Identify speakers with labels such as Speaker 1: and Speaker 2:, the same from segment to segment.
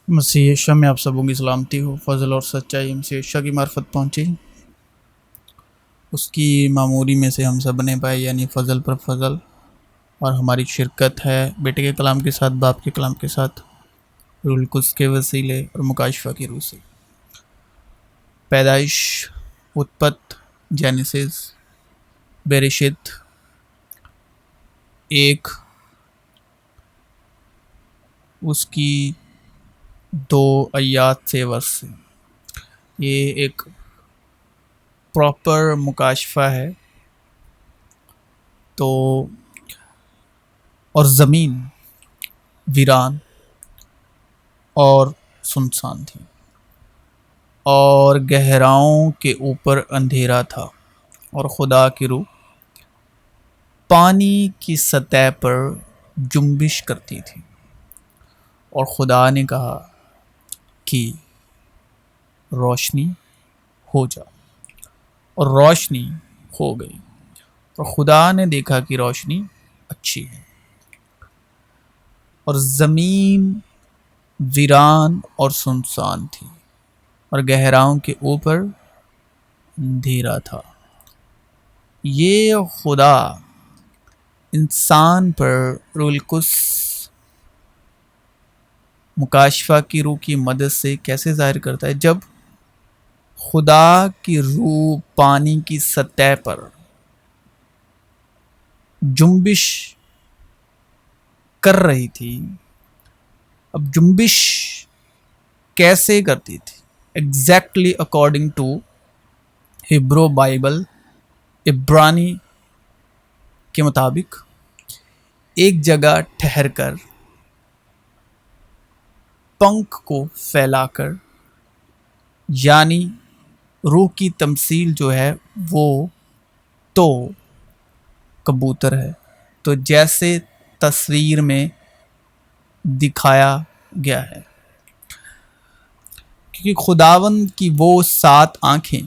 Speaker 1: مسیح عیسیٰ میں آپ سبوں کی سلامتی ہو۔ فضل اور سچائی مسیح عیسیٰ کی معرفت پہنچی، اس کی معموری میں سے ہم سب نے پائے، یعنی فضل پر فضل، اور ہماری شرکت ہے بیٹے کے کلام کے ساتھ، باپ کے کلام کے ساتھ، روح القدس کے وسیلے اور مکاشفہ کی روح سے۔ پیدائش، اتپت، جینیسس، بیرشت ایک، اس کی 2 آیات سے ورس سے، یہ ایک پراپر مکاشفہ ہے۔ تو اور زمین ویران اور سنسان تھی، اور گہراؤں کے اوپر اندھیرا تھا، اور خدا کی روح پانی کی سطح پر جنبش کرتی تھی، اور خدا نے کہا کہ روشنی ہو جا، اور روشنی ہو گئی، اور خدا نے دیکھا کہ روشنی اچھی ہے، اور زمین ویران اور سنسان تھی، اور گہراؤں کے اوپر اندھیرا تھا۔ یہ خدا انسان پر روح القدس مکاشفہ کی روح کی مدد سے کیسے ظاہر کرتا ہے؟ جب خدا کی روح پانی کی سطح پر جنبش کر رہی تھی۔ اب جنبش کیسے کرتی تھی؟ Exactly according to Hebrew Bible, عبرانی کے مطابق ایک جگہ ٹھہر کر، پنکھ کو پھیلا کر، یعنی روح کی تمثیل جو ہے وہ تو کبوتر ہے، تو جیسے تصویر میں دکھایا گیا ہے، کیونکہ خداوند کی وہ 7 آنکھیں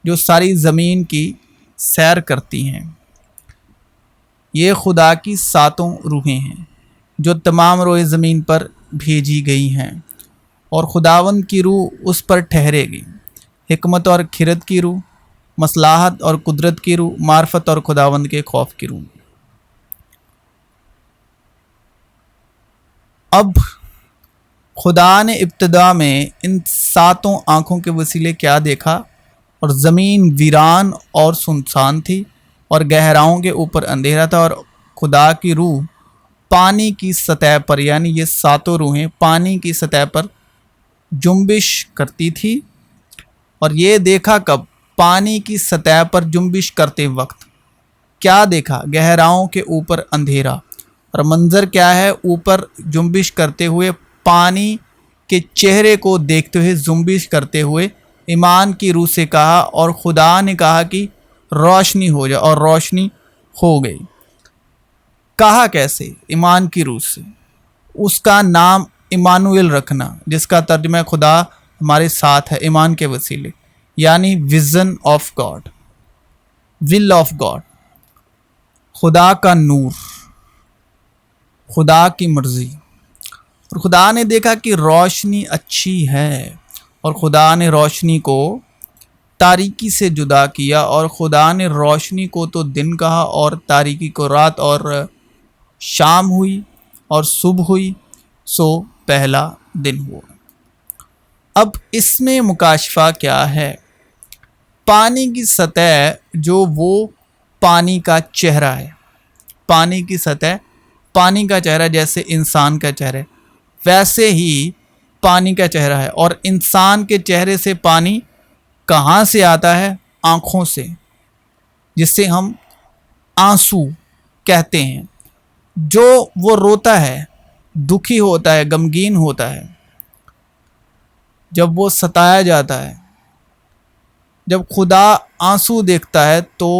Speaker 1: جو ساری زمین کی سیر کرتی ہیں، یہ خدا کی 7 روحیں ہیں جو تمام روئے زمین پر بھیجی گئی ہیں، اور خداوند کی روح اس پر ٹھہرے گی، حکمت اور کھرت کی روح، مصلاحت اور قدرت کی روح، معرفت اور خداوند کے خوف کی روح۔ اب خدا نے ابتدا میں ان 7 آنکھوں کے وسیلے کیا دیکھا؟ اور زمین ویران اور سنسان تھی، اور گہراؤں کے اوپر اندھیرا تھا، اور خدا کی روح پانی کی سطح پر، یعنی یہ 7 روحیں پانی کی سطح پر جنبش کرتی تھی۔ اور یہ دیکھا کب؟ پانی کی سطح پر جنبش کرتے وقت۔ کیا دیکھا؟ گہراؤں کے اوپر اندھیرا، اور منظر کیا ہے؟ اوپر جنبش کرتے ہوئے پانی کے چہرے کو دیکھتے ہوئے، جنبش کرتے ہوئے ایمان کی روح سے کہا، اور خدا نے کہا کہ روشنی ہو جائے، اور روشنی ہو گئی۔ کہا کیسے؟ ایمان کی روح سے۔ اس کا نام ایمانویل رکھنا، جس کا ترجمہ ہے خدا ہمارے ساتھ ہے، ایمان کے وسیلے، یعنی vision of God, will of God, خدا کا نور، خدا کی مرضی۔ اور خدا نے دیکھا کہ روشنی اچھی ہے، اور خدا نے روشنی کو تاریکی سے جدا کیا، اور خدا نے روشنی کو تو دن کہا، اور تاریکی کو رات، اور شام ہوئی اور صبح ہوئی، سو پہلا دن ہوا۔ اب اس میں مکاشفہ کیا ہے؟ پانی کی سطح جو وہ پانی کا چہرہ ہے، پانی کی سطح، پانی کا چہرہ جیسے انسان کا چہرہ، ویسے ہی پانی کا چہرہ ہے، اور انسان کے چہرے سے پانی کہاں سے آتا ہے؟ آنکھوں سے، جس سے ہم آنسو کہتے ہیں۔ جو وہ روتا ہے، دکھی ہوتا ہے، غمگین ہوتا ہے، جب وہ ستایا جاتا ہے، جب خدا آنسو دیکھتا ہے تو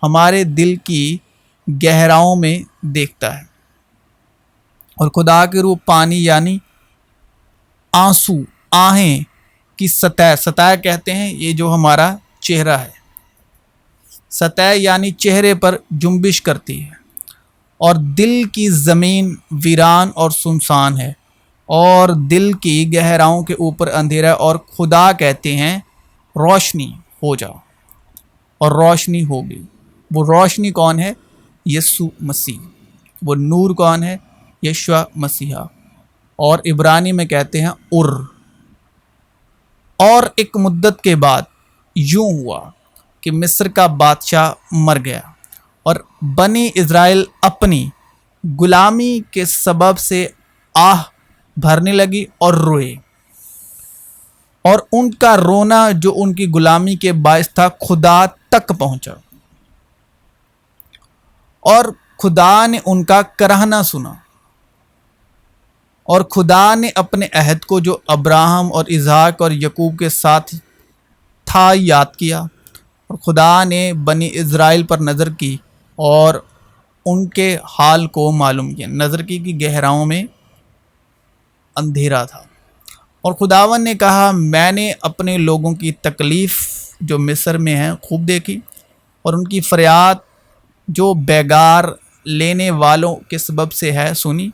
Speaker 1: ہمارے دل کی گہراؤں میں دیکھتا ہے، اور خدا کی روح پانی یعنی آنسو، آہیں کی سطح کہتے ہیں، یہ جو ہمارا چہرہ ہے، سطح یعنی چہرے پر جنبش کرتی ہے، اور دل کی زمین ویران اور سنسان ہے، اور دل کی گہراؤں کے اوپر اندھیرا ہے، اور خدا کہتے ہیں روشنی ہو جا، اور روشنی ہوگی۔ وہ روشنی کون ہے؟ یسوع مسیح۔ وہ نور کون ہے؟ یشوع مسیحا، اور عبرانی میں کہتے ہیں ار۔ اور ایک مدت کے بعد یوں ہوا کہ مصر کا بادشاہ مر گیا، اور بنی اسرائیل اپنی غلامی کے سبب سے آہ بھرنے لگی اور روئے، اور ان کا رونا جو ان کی غلامی کے باعث تھا خدا تک پہنچا، اور خدا نے ان کا کراہنا سنا، اور خدا نے اپنے عہد کو جو ابراہم اور اسحاق اور یعقوب کے ساتھ تھا یاد کیا، اور خدا نے بنی اسرائیل پر نظر کی اور ان کے حال کو معلوم کیا۔ نظر کی کہ گہراؤں میں اندھیرا تھا، اور خداوند نے کہا میں نے اپنے لوگوں کی تکلیف جو مصر میں ہیں خوب دیکھی، اور ان کی فریاد جو بیگار لینے والوں کے سبب سے ہے سنی،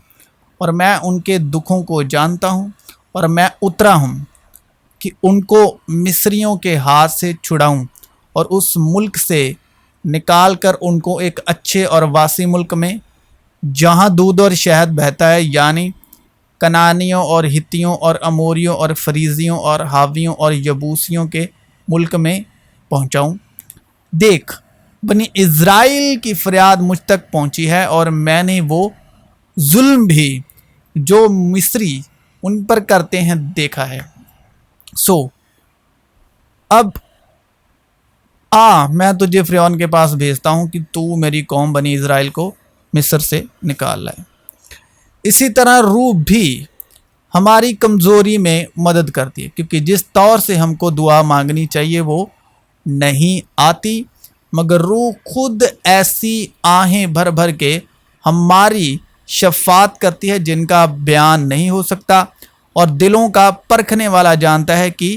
Speaker 1: اور میں ان کے دکھوں کو جانتا ہوں، اور میں اترا ہوں کہ ان کو مصریوں کے ہاتھ سے چھڑاؤں اور اس ملک سے نکال کر ان کو ایک اچھے اور واسع ملک میں، جہاں دودھ اور شہد بہتا ہے، یعنی کنانیوں اور ہتیوں اور اموریوں اور فریزیوں اور حاویوں اور یبوسیوں کے ملک میں پہنچاؤں۔ دیکھ، بنی اسرائیل کی فریاد مجھ تک پہنچی ہے، اور میں نے وہ ظلم بھی جو مصری ان پر کرتے ہیں دیکھا ہے۔ سو اب میں تجھے فرعون کے پاس بھیجتا ہوں کہ تو میری قوم بنی اسرائیل کو مصر سے نکال لائے۔ اسی طرح روح بھی ہماری کمزوری میں مدد کرتی ہے، کیونکہ جس طور سے ہم کو دعا مانگنی چاہیے وہ نہیں آتی، مگر روح خود ایسی آہیں بھر بھر کے ہماری شفاعت کرتی ہے جن کا بیان نہیں ہو سکتا، اور دلوں کا پرکھنے والا جانتا ہے کہ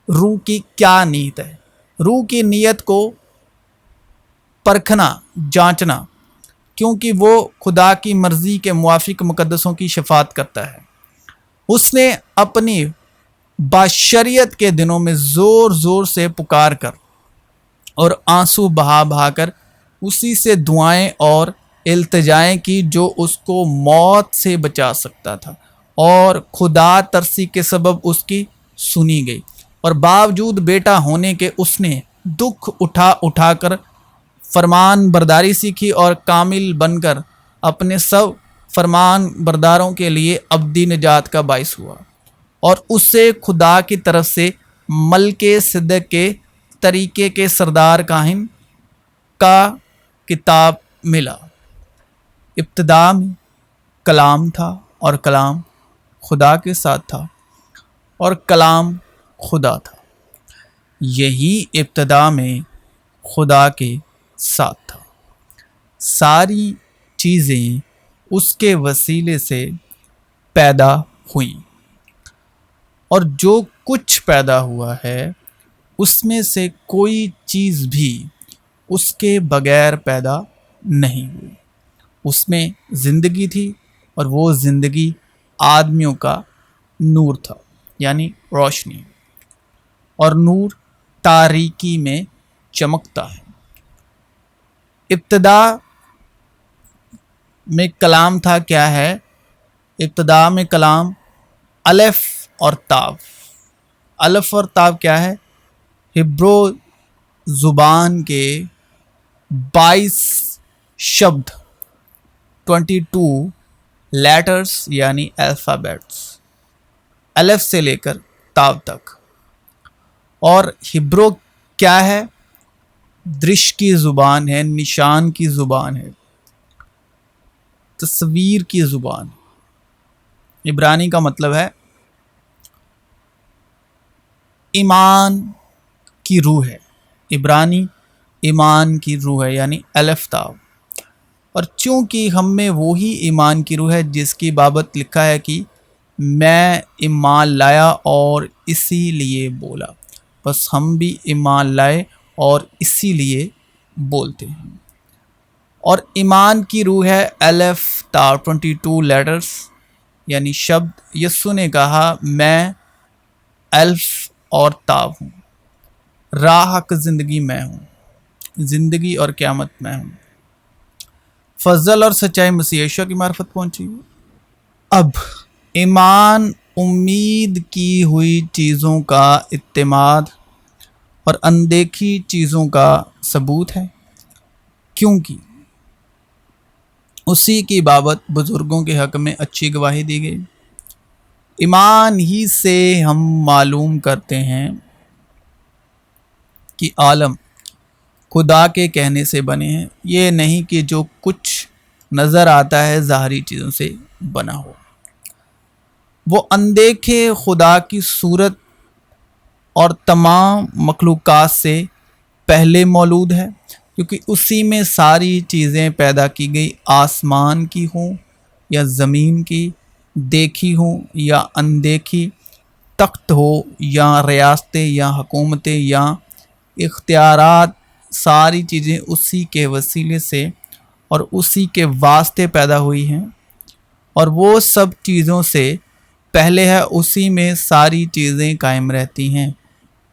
Speaker 1: روح کی کیا نیت ہے۔ روح کی نیت کو پرکھنا، جانچنا، کیونکہ وہ خدا کی مرضی کے موافق مقدسوں کی شفاعت کرتا ہے۔ اس نے اپنی بشریت کے دنوں میں زور زور سے پکار کر اور آنسو بہا بہا کر اسی سے دعائیں اور التجائیں کی جو اس کو موت سے بچا سکتا تھا، اور خدا ترسی کے سبب اس کی سنی گئی، اور باوجود بیٹا ہونے کے اس نے دکھ اٹھا اٹھا کر فرمان برداری سیکھی، اور کامل بن کر اپنے سب فرمان برداروں کے لیے ابدی نجات کا باعث ہوا، اور اسے خدا کی طرف سے ملک صدق کے طریقے کے سردار کاہن کا کتاب ملا۔ ابتدا میں کلام تھا، اور کلام خدا کے ساتھ تھا، اور کلام خدا تھا۔ یہی ابتدا میں خدا کے ساتھ تھا۔ ساری چیزیں اس کے وسیلے سے پیدا ہوئیں، اور جو کچھ پیدا ہوا ہے اس میں سے کوئی چیز بھی اس کے بغیر پیدا نہیں ہوئی۔ اس میں زندگی تھی، اور وہ زندگی آدمیوں کا نور تھا، یعنی روشنی، اور نور تاریکی میں چمکتا ہے۔ ابتدا میں کلام تھا کیا ہے؟ ابتدا میں کلام الف اور تاء۔ الف اور تاء کیا ہے؟ ہبرو زبان کے 22 شبد، 22 لیٹرز یعنی الفابیٹس، الف سے لے کر تاء تک۔ اور ہبرو کیا ہے؟ درش کی زبان ہے، نشان کی زبان ہے، تصویر کی زبان۔ عبرانی کا مطلب ہے ایمان کی روح ہے، عبرانی ایمان کی روح ہے، یعنی الف تاء۔ اور چونکہ ہم میں وہی ایمان کی روح ہے جس کی بابت لکھا ہے کہ میں ایمان لایا اور اسی لیے بولا، بس ہم بھی ایمان لائے اور اسی لیے بولتے ہیں۔ اور ایمان کی روح ہے الف تاء، 22 لیٹرز، یعنی شبد، یسوع نے کہا میں الف اور تاو ہوں، راہ حق زندگی میں ہوں، زندگی اور قیامت میں ہوں۔ فضل اور سچائی مسیح یسوع کی معرفت پہنچی۔ اب ایمان امید کی ہوئی چیزوں کا اعتماد اور اندیکھی چیزوں کا ثبوت ہے، کیونکہ اسی کی بابت بزرگوں کے حق میں اچھی گواہی دی گئی۔ ایمان ہی سے ہم معلوم کرتے ہیں کہ عالم خدا کے کہنے سے بنے ہیں، یہ نہیں کہ جو کچھ نظر آتا ہے ظاہری چیزوں سے بنا ہو۔ وہ اندیکھے خدا کی صورت اور تمام مخلوقات سے پہلے مولود ہے، کیونکہ اسی میں ساری چیزیں پیدا کی گئی، آسمان کی ہوں یا زمین کی، دیکھی ہوں یا اندیکھی، تخت ہو یا ریاستیں یا حکومتیں یا اختیارات، ساری چیزیں اسی کے وسیلے سے اور اسی کے واسطے پیدا ہوئی ہیں، اور وہ سب چیزوں سے پہلے ہے، اسی میں ساری چیزیں قائم رہتی ہیں،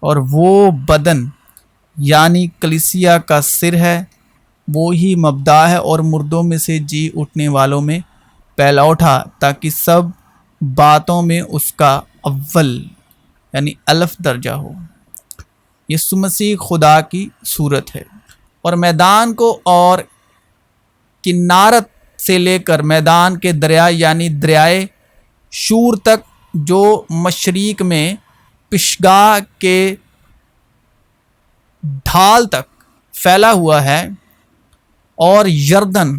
Speaker 1: اور وہ بدن یعنی کلیسیا کا سر ہے، وہی مبدا ہے اور مردوں میں سے جی اٹھنے والوں میں پہلا اٹھا، تاکہ سب باتوں میں اس کا اول یعنی الف درجہ ہو۔ یسوع مسیح خدا کی صورت ہے، اور میدان کو اور کنارت سے لے کر میدان کے دریا یعنی دریائے شور تک، جو مشرق میں پشگاہ کے ڈھال تک پھیلا ہوا ہے، اور یردن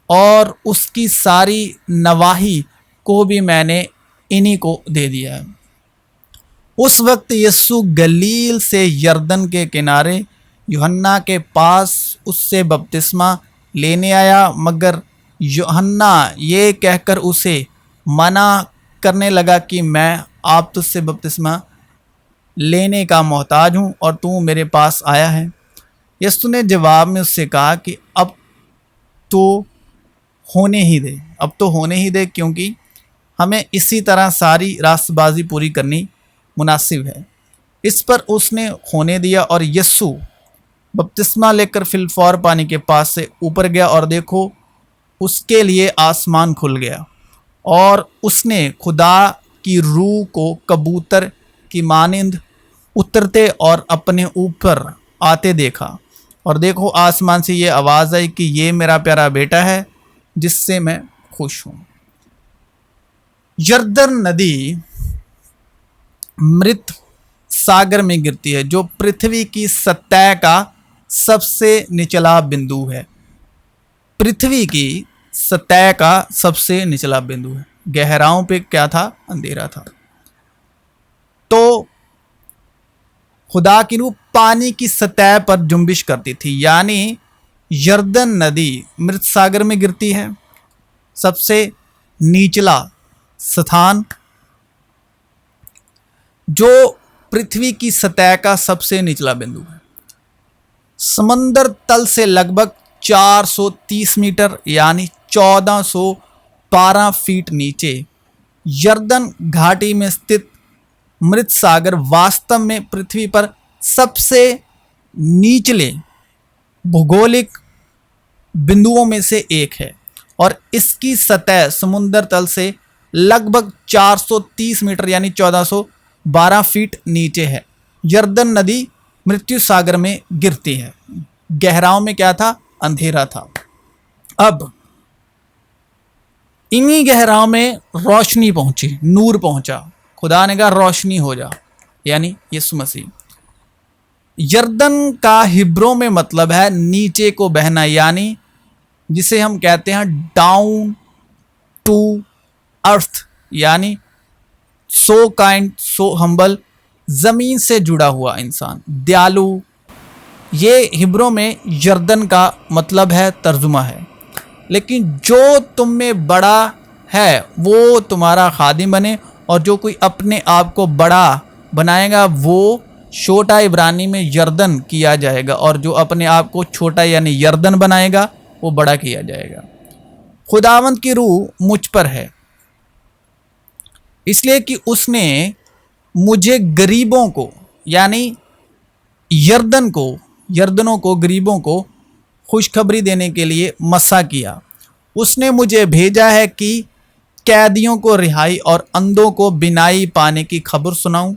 Speaker 1: اور اس کی ساری نواحی کو بھی میں نے انہی کو دے دیا ہے۔ اس وقت یسوع گلیل سے یردن کے کنارے یوحنا کے پاس اس سے بپتسمہ لینے آیا، مگر یوحنا یہ کہہ کر اسے منع کرنے لگا کہ میں آپ تجھ سے بپتسمہ لینے کا محتاج ہوں اور تو میرے پاس آیا ہے۔ یسوع نے جواب میں اس سے کہا کہ اب تو ہونے ہی دے، کیونکہ ہمیں اسی طرح ساری راست بازی پوری کرنی مناسب ہے۔ اس پر اس نے ہونے دیا، اور یسوع بپتسمہ لے کر فی الفور پانی کے پاس سے اوپر گیا، اور دیکھو اس کے لیے آسمان کھل گیا، اور اس نے خدا کی روح کو کبوتر کی مانند اترتے اور اپنے اوپر آتے دیکھا، اور دیکھو آسمان سے یہ آواز آئی کہ یہ میرا پیارا بیٹا ہے جس سے میں خوش ہوں۔ یردن ندی مرت ساگر میں گرتی ہے، جو پرتھوی کی سطح کا سب سے نچلا بندو ہے۔ پرتھوی کی سطح کا سب سے نچلا بندو ہے۔ گہراؤں پہ کیا تھا؟ اندھیرا تھا۔ تو خدا کی روح پانی کی سطح پر جنبش کرتی تھی، یعنی یردن ندی مرت ساگر میں گرتی ہے، سب سے نیچلا ستھان، جو پرتھوی کی سطح کا سب سے نچلا بندو ہے۔ سمندر تل سے لگ بھگ 430 میٹر یعنی 1412 فیٹ نیچے یردن گھاٹی میں استھت مرت ساگر واستو میں پرتھوی پر سب سے نیچلے بھوگولک بندوؤں میں سے ایک ہے، اور اس کی سطح سمندر تل سے لگ بھگ 430 میٹر یعنی 1412 فیٹ نیچے ہے۔ یردن ندی مرتیو ساگر میں گرتی ہے۔ گہراؤں میں کیا تھا؟ اندھیرا تھا۔ اب انہی گہراؤں میں روشنی پہنچی، نور پہنچا۔ خدا نے کہا روشنی ہو جا، یعنی یسوع مسیح۔ یردن کا ہبروں میں مطلب ہے نیچے کو بہنا، یعنی جسے ہم کہتے ہیں ڈاؤن ٹو ارتھ، یعنی سو کائنڈ سو ہمبل، زمین سے جڑا ہوا انسان، دیالو۔ یہ ہبروں میں یردن کا مطلب ہے، ترجمہ ہے۔ لیکن جو تم میں بڑا ہے وہ تمہارا خادم بنے، اور جو کوئی اپنے آپ کو بڑا بنائے گا وہ چھوٹا، عبرانی میں یردن کیا جائے گا، اور جو اپنے آپ کو چھوٹا یعنی یردن بنائے گا وہ بڑا کیا جائے گا۔ خداوند کی روح مجھ پر ہے، اس لیے کہ اس نے مجھے غریبوں کو یعنی یردنوں کو غریبوں کو خوشخبری دینے کے لیے مسا کیا۔ اس نے مجھے بھیجا ہے کہ قیدیوں کو رہائی اور اندھوں کو بینائی پانے کی خبر سناؤں،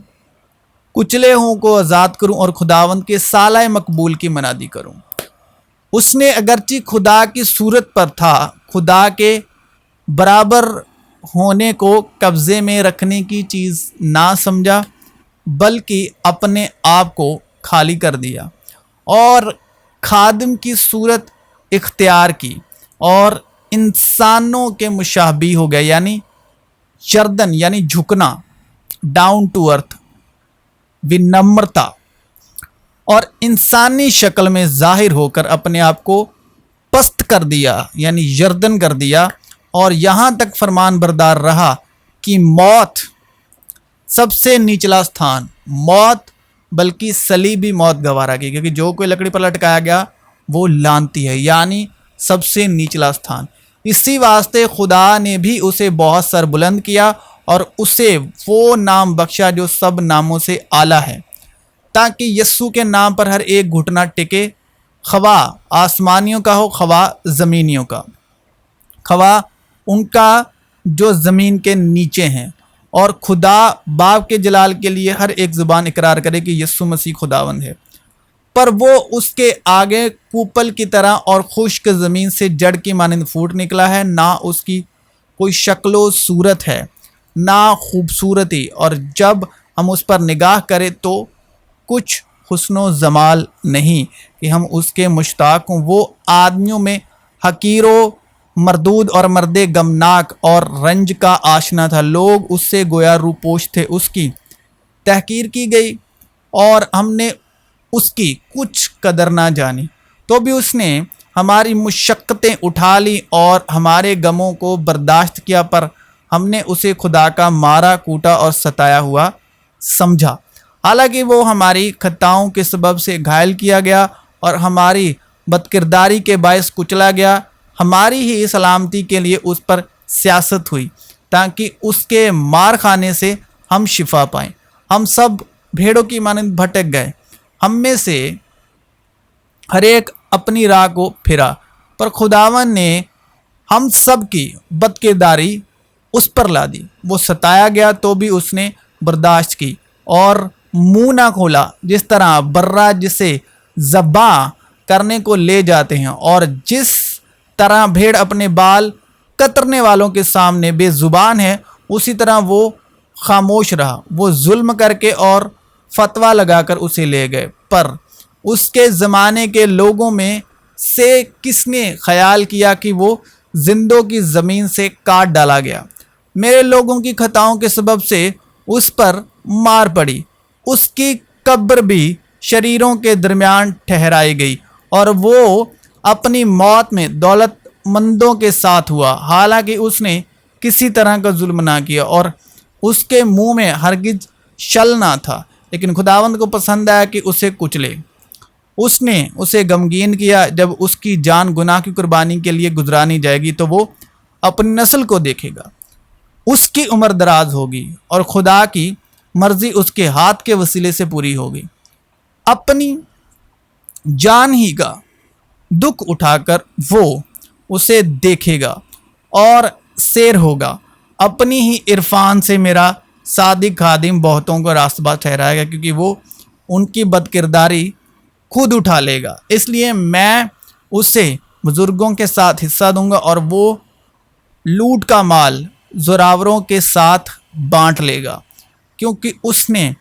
Speaker 1: کچلے ہوں کو آزاد کروں اور خداوند کے سالہ مقبول کی منادی کروں۔ اس نے اگرچہ خدا کی صورت پر تھا، خدا کے برابر ہونے کو قبضے میں رکھنے کی چیز نہ سمجھا، بلکہ اپنے آپ کو خالی کر دیا اور خادم کی صورت اختیار کی اور انسانوں کے مشابہ ہو گیا، یعنی یردن یعنی جھکنا، ڈاؤن ٹو ارتھ، ونمرتا، اور انسانی شکل میں ظاہر ہو کر اپنے آپ کو پست کر دیا یعنی یردن کر دیا، اور یہاں تک فرمان بردار رہا کہ موت، سب سے نچلا ستھان، موت بلکہ صلیبی موت گوارا کی، کیونکہ جو کوئی لکڑی پر لٹکایا گیا وہ لعنتی ہے، یعنی سب سے نچلا ستھان۔ اسی واسطے خدا نے بھی اسے بہت سر بلند کیا اور اسے وہ نام بخشا جو سب ناموں سے اعلیٰ ہے، تاکہ یسوع کے نام پر ہر ایک گھٹنا ٹکے، خواہ آسمانیوں کا ہو خواہ زمینیوں کا، خواہ ان کا جو زمین کے نیچے ہیں، اور خدا باپ کے جلال کے لیے ہر ایک زبان اقرار کرے کہ یسوع مسیح خداوند ہے۔ پر وہ اس کے آگے کوپل کی طرح اور خشک زمین سے جڑ کی مانند پھوٹ نکلا ہے، نہ اس کی کوئی شکل و صورت ہے نہ خوبصورتی، اور جب ہم اس پر نگاہ کریں تو کچھ حسن و جمال نہیں کہ ہم اس کے مشتاق ہوں۔ وہ آدمیوں میں حقیر و مردود اور مرد غمناک اور رنج کا آشنا تھا، لوگ اس سے گویا روپوش تھے، اس کی تحقیر کی گئی اور ہم نے اس کی کچھ قدر نہ جانی، تو بھی اس نے ہماری مشقتیں اٹھا لی اور ہمارے غموں کو برداشت کیا، پر ہم نے اسے خدا کا مارا کوٹا اور ستایا ہوا سمجھا، حالانکہ وہ ہماری خطاؤں کے سبب سے گھائل کیا گیا اور ہماری بدکرداری کے باعث کچلا گیا۔ ہماری ہی سلامتی کے لیے اس پر سیاست ہوئی، تاکہ اس کے مار خانے سے ہم شفا پائیں۔ ہم سب بھیڑوں کی مانند بھٹک گئے، ہم میں سے ہر ایک اپنی راہ کو پھرا، پر خداوند نے ہم سب کی بدکرداری اس پر لا دی۔ وہ ستایا گیا تو بھی اس نے برداشت کی اور منہ نہ کھولا، جس طرح برہ جسے ذبح کرنے کو لے جاتے ہیں، اور جس طرح بھیڑ اپنے بال کترنے والوں کے سامنے بے زبان ہے، اسی طرح وہ خاموش رہا۔ وہ ظلم کر کے اور فتویٰ لگا کر اسے لے گئے، پر اس کے زمانے کے لوگوں میں سے کس نے خیال کیا کہ وہ زندوں کی زمین سے کاٹ ڈالا گیا؟ میرے لوگوں کی خطاؤں کے سبب سے اس پر مار پڑی، اس کی قبر بھی شریروں کے درمیان ٹھہرائی گئی، اور وہ اپنی موت میں دولت مندوں کے ساتھ ہوا، حالانکہ اس نے کسی طرح کا ظلم نہ کیا اور اس کے منہ میں ہرگز شل نہ تھا، لیکن خداوند کو پسند آیا کہ اسے کچلے۔ اس نے اسے غمگین کیا۔ جب اس کی جان گناہ کی قربانی کے لیے گزرانی جائے گی تو وہ اپنی نسل کو دیکھے گا، اس کی عمر دراز ہوگی اور خدا کی مرضی اس کے ہاتھ کے وسیلے سے پوری ہوگی۔ اپنی جان ہی کا دکھ اٹھا کر وہ اسے دیکھے گا اور سیر ہوگا۔ اپنی ہی عرفان سے میرا صادق خادم بہتوں کو راست باز ٹھہرائے گا، کیونکہ وہ ان کی بدکرداری خود اٹھا لے گا۔ اس لیے میں اسے بزرگوں کے ساتھ حصہ دوں گا اور وہ لوٹ کا مال زوراوروں کے ساتھ بانٹ لے گا، کیونکہ اس نے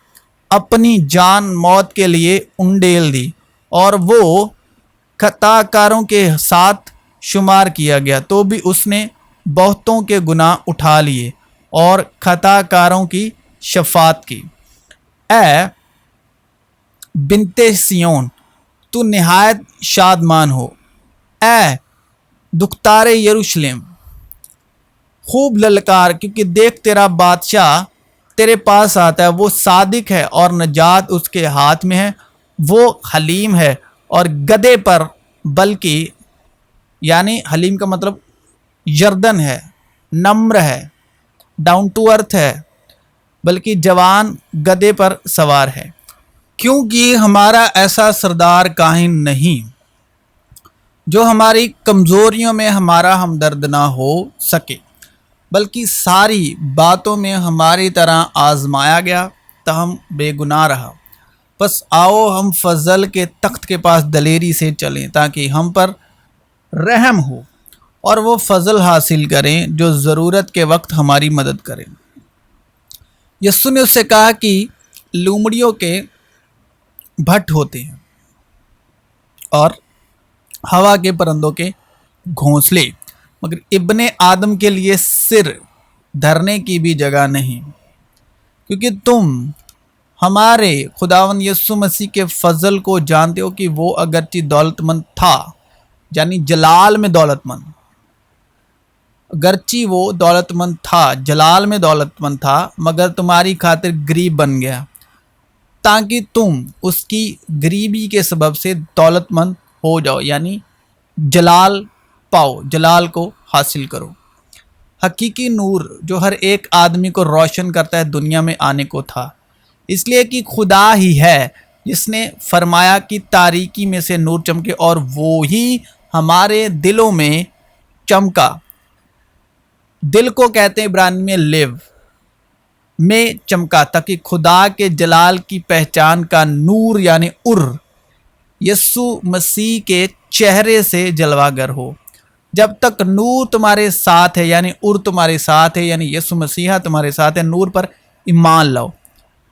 Speaker 1: اپنی جان موت کے لیے انڈیل دی اور وہ خطا کاروں کے ساتھ شمار کیا گیا، تو بھی اس نے بہتوں کے گناہ اٹھا لیے اور خطا کاروں کی شفاعت کی۔ اے بنت سیون، تو نہایت شادمان ہو، اے دختار یروشلم، خوب للکار، کیونکہ دیکھ تیرا بادشاہ تیرے پاس آتا ہے، وہ صادق ہے اور نجات اس کے ہاتھ میں ہے، وہ حلیم ہے اور گدھے پر، بلکہ یعنی حلیم کا مطلب یردن ہے، نمر ہے، ڈاؤن ٹو ارتھ ہے، بلکہ جوان گدے پر سوار ہے، کیونکہ ہمارا ایسا سردار کاہن نہیں جو ہماری کمزوریوں میں ہمارا ہمدرد نہ ہو سکے، بلکہ ساری باتوں میں ہماری طرح آزمایا گیا تاہم بے گناہ رہا۔ بس آؤ ہم فضل کے تخت کے پاس دلیری سے چلیں تاکہ ہم پر رحم ہو اور وہ فضل حاصل کریں جو ضرورت کے وقت ہماری مدد کریں۔ یسوع نے اس سے کہا کہ لومڑیوں کے بھٹ ہوتے ہیں اور ہوا کے پرندوں کے گھونسلے، مگر ابن آدم کے لیے سر دھرنے کی بھی جگہ نہیں، کیونکہ تم ہمارے خداوند یسوع مسیح کے فضل کو جانتے ہو کہ وہ اگرچہ دولت مند تھا، یعنی جلال میں دولت مند، اگرچہ وہ دولت مند تھا، جلال میں دولت مند تھا، مگر تمہاری خاطر غریب بن گیا تاکہ تم اس کی غریبی کے سبب سے دولت مند ہو جاؤ، یعنی جلال پاؤ، جلال کو حاصل کرو۔ حقیقی نور جو ہر ایک آدمی کو روشن کرتا ہے دنیا میں آنے کو تھا، اس لیے کہ خدا ہی ہے جس نے فرمایا کہ تاریکی میں سے نور چمکے، اور وہی ہمارے دلوں میں چمکا۔ دل کو کہتے ہیں عبرانی میں لیو، میں چمکا، تاکہ خدا کے جلال کی پہچان کا نور یعنی یسوع مسیح کے چہرے سے جلوہ گر ہو۔ جب تک نور تمہارے ساتھ ہے، یعنی تمہارے ساتھ ہے، یعنی یسوع مسیح تمہارے ساتھ ہے، نور پر ایمان لاؤ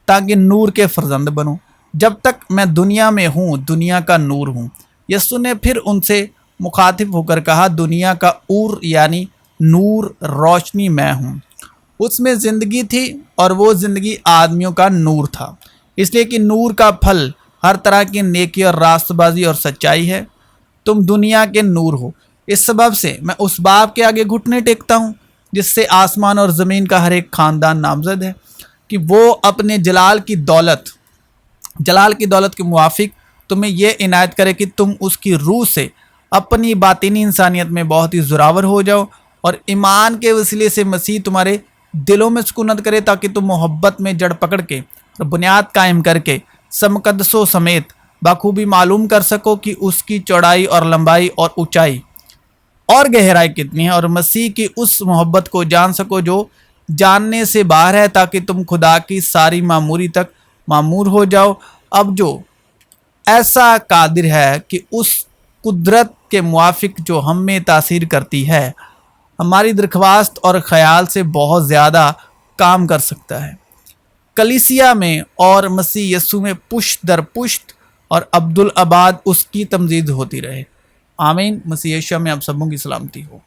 Speaker 1: تاکہ نور کے فرزند بنو۔ جب تک میں دنیا میں ہوں، دنیا کا نور ہوں۔ یسوع نے پھر ان سے مخاطب ہو کر کہا، دنیا کا یعنی نور، روشنی میں ہوں۔ اس میں زندگی تھی اور وہ زندگی آدمیوں کا نور تھا، اس لیے کہ نور کا پھل ہر طرح کی نیکی اور راست بازی اور سچائی ہے۔ تم دنیا کے نور ہو، اس سبب سے میں اس باپ کے آگے گھٹنے ٹیکتا ہوں جس سے آسمان اور زمین کا ہر ایک خاندان نامزد ہے، کہ وہ اپنے جلال کی دولت کے موافق تمہیں یہ عنایت کرے کہ تم اس کی روح سے اپنی باطنی انسانیت میں بہت ہی زراور ہو جاؤ، اور ایمان کے وسیلے سے مسیح تمہارے دلوں میں سکونت کرے تاکہ تم محبت میں جڑ پکڑ کے اور بنیاد قائم کر کے سمقدسوں سمیت بخوبی معلوم کر سکو کہ اس کی چوڑائی اور لمبائی اور اونچائی اور گہرائی کتنی ہے، اور مسیح کی اس محبت کو جان سکو جو جاننے سے باہر ہے، تاکہ تم خدا کی ساری معموری تک معمور ہو جاؤ۔ اب جو ایسا قادر ہے کہ اس قدرت کے موافق جو ہم میں تاثیر کرتی ہے، ہماری درخواست اور خیال سے بہت زیادہ کام کر سکتا ہے۔ کلیسیا میں اور مسیح یسوع میں پشت در پشت اور عبدالآباد اس کی تمجید ہوتی رہے۔ آمین۔ مسیح یسوع میں آپ سبوں کی سلامتی ہو۔